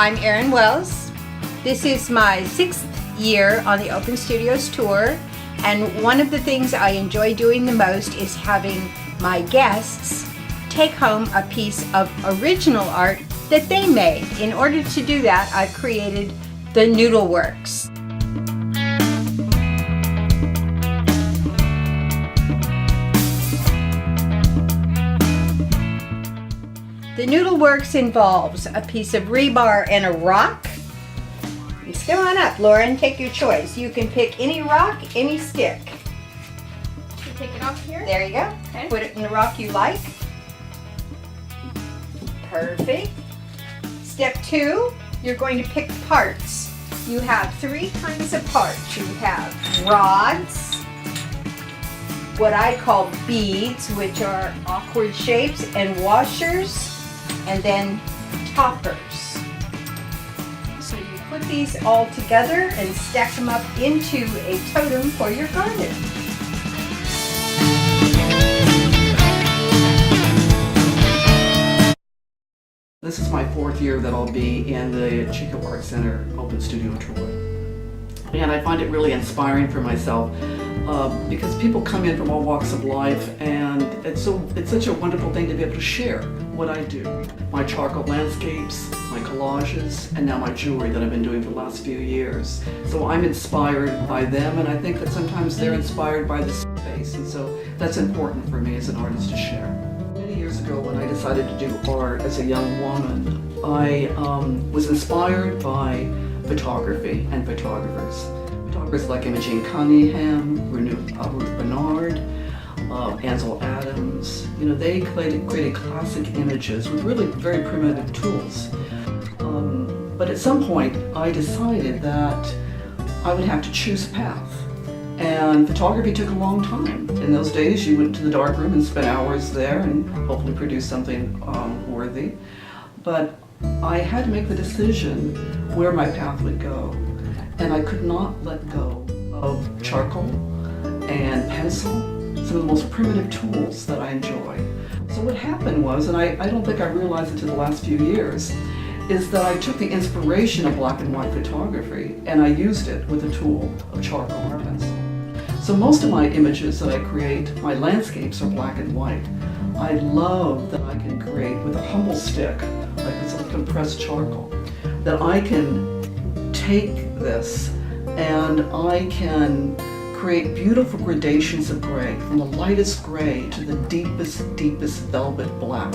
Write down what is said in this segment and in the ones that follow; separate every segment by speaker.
Speaker 1: I'm Erin Wells. This is my 6th year on the Open Studios tour, and one of the things I enjoy doing the most is having my guests take home a piece of original art that they made. In order to do that, I've created the Noodleworks. The Noodleworks involves a piece of rebar and a rock. And come on up, Lauren, take your choice. You can pick any rock, any stick.
Speaker 2: You take it off here?
Speaker 1: There you go.
Speaker 2: Okay.
Speaker 1: Put it in the rock you like. Perfect. Step 2, you're going to pick parts. You have 3 kinds of parts. You have rods, what I call beads, which are awkward shapes, and washers, and then toppers. So you put these all together and stack them up into a totem for your garden.
Speaker 3: This is my 4th year that I'll be in the Chico Art Center Open Studio Tour. And I find it really inspiring for myself because people come in from all walks of life, and it's such a wonderful thing to be able to share what I do. My charcoal landscapes, my collages, and now my jewelry that I've been doing for the last few years. So I'm inspired by them, and I think that sometimes they're inspired by the space, and so that's important for me as an artist to share. Many years ago, when I decided to do art as a young woman, I was inspired by photography and photographers. Photographers like Imogene Cunningham, Ruth Bernard, Ansel Adams. You know, they created classic images with really very primitive tools. But at some point, I decided that I would have to choose a path. And photography took a long time. In those days, you went to the darkroom and spent hours there and hopefully produced something worthy. But I had to make the decision where my path would go. And I could not let go of charcoal and pencil, some of the most primitive tools that I enjoy. So what happened was, and I don't think I realized it until the last few years, is that I took the inspiration of black and white photography and I used it with the tool of charcoal and pencil. So most of my images that I create, my landscapes, are black and white. I love that I can create with a humble stick, like it's like compressed charcoal, that I can take this and I can create beautiful gradations of gray, from the lightest gray to the deepest velvet black.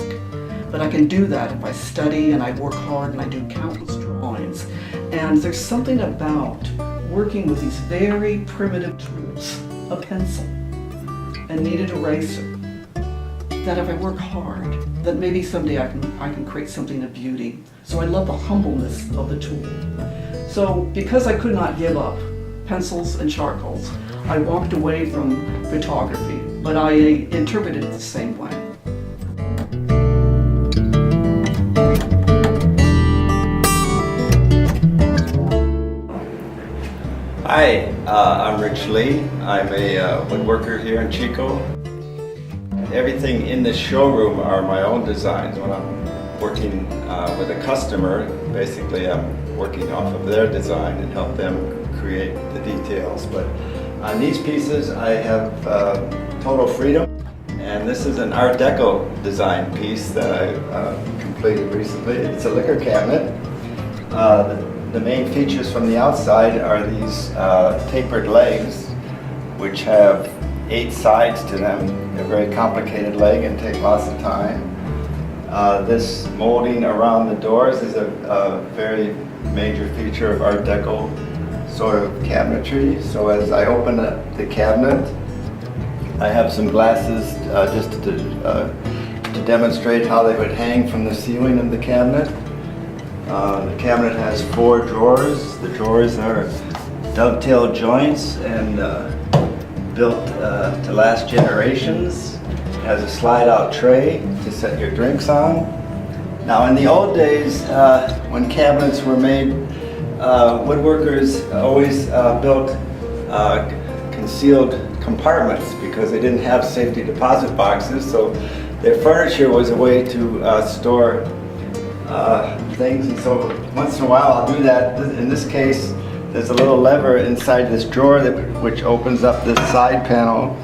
Speaker 3: But I can do that if I study and I work hard and I do countless drawings. And there's something about working with these very primitive tools, a pencil, a kneaded eraser, that if I work hard, that maybe someday I can create something of beauty. So I love the humbleness of the tool. So because I could not give up pencils and charcoals, I walked away from photography, but I interpreted it the same way.
Speaker 4: Hi, I'm Rich Lee. I'm a woodworker here in Chico. Everything in the showroom are my own designs. When I'm working with a customer, basically I'm working off of their design and help them create the details. But on these pieces I have total freedom. And this is an Art Deco design piece that I completed recently. It's a liquor cabinet. The main features from the outside are these tapered legs, which have 8 sides to them. They're a very complicated leg and take lots of time. This molding around the doors is a very major feature of Art Deco sort of cabinetry. So as I open the cabinet, I have some glasses just to demonstrate how they would hang from the ceiling of the cabinet. The cabinet has 4 drawers. The drawers are dovetail joints and built to last generations. It has a slide-out tray to set your drinks on. Now, in the old days, when cabinets were made, woodworkers always built concealed compartments because they didn't have safety deposit boxes. So their furniture was a way to store things, and so once in a while I'll do that. In this case, there's a little lever inside this drawer which opens up this side panel,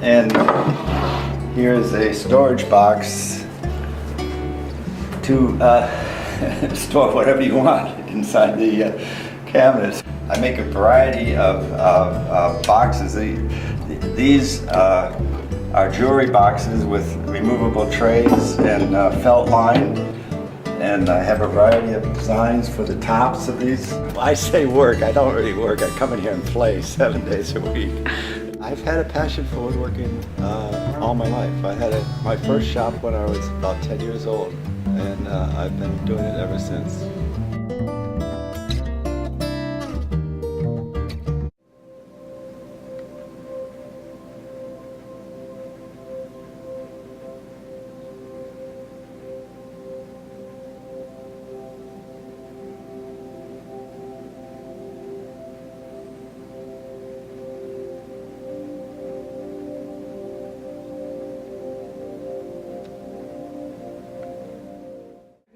Speaker 4: and here's a storage box to store whatever you want inside the cabinets. I make a variety of boxes. These are jewelry boxes with removable trays and felt line, and I have a variety of designs for the tops of these. I say work, I don't really work. I come in here and play 7 days a week. I've had a passion for woodworking all my life. I had my first shop when I was about 10 years old, and I've been doing it ever since.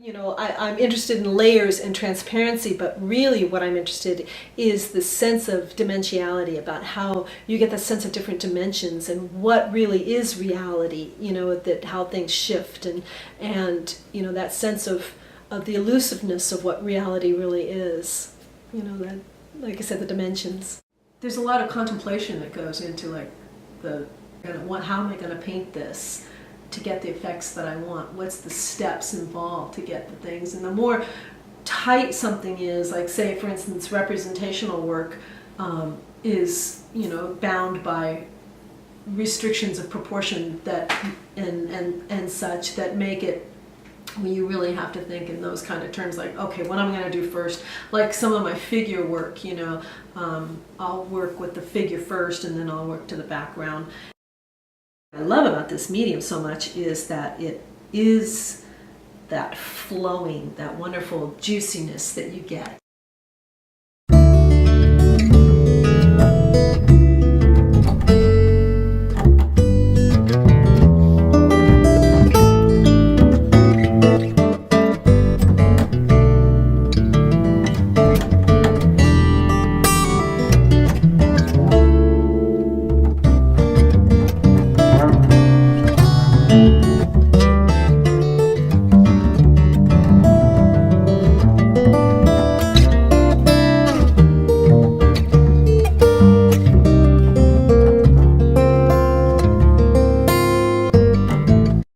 Speaker 5: You know, I'm interested in layers and transparency, but really what I'm interested is the sense of dimensionality, about how you get the sense of different dimensions and what really is reality, you know, that how things shift, and you know, that sense of the elusiveness of what reality really is, you know, that, like I said, the dimensions. There's a lot of contemplation that goes into like how am I going to paint this to get the effects that I want? What's the steps involved to get the things? And the more tight something is, like say for instance representational work is, you know, bound by restrictions of proportion that and such that make it when you really have to think in those kind of terms, like, okay, what am I going to do first? Like some of my figure work, you know, I'll work with the figure first and then I'll work to the background. What I love about this medium so much is that it is that flowing, that wonderful juiciness that you get.